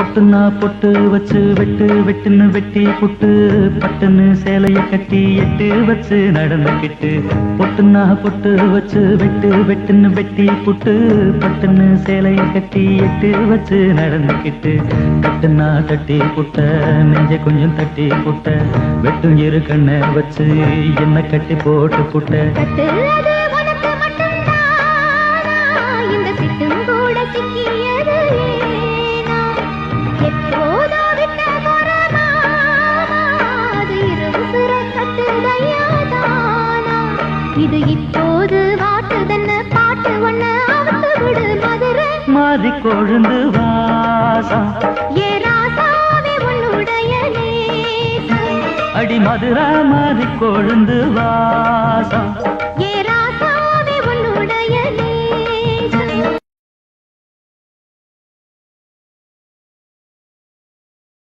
பொட்டுன்னா பொட்டு வச்சு வெட்டு வெட்டுன்னு வெட்டி புட்டு பட்டுன்னு சேலைய கட்டி எட்டு வச்சு நடந்துக்கிட்டு பொட்டுன்னா பொட்டு வச்சு வெட்டு வெட்டுன்னு வெட்டி புட்டு பட்டுன்னு சேலைய கட்டி எட்டு வச்சு நடந்துக்கிட்டு கட்டுன்னா தட்டி புட்ட நெஞ்ச கொஞ்சம் தட்டி புட்ட வெட்டும் இரு கண்ணை வச்சு என்ன கட்டி போட்டு புட்ட இது இப்போது வாட்டுதன்ன பாட்டு ஒண்ணு அவுத்து விடு மதுரை மாறி கொழுந்து வாசம் ஏ ராசாவே உன்னுடைய நேசம் அடி மதுரை மாறி கொழுந்து வாசம்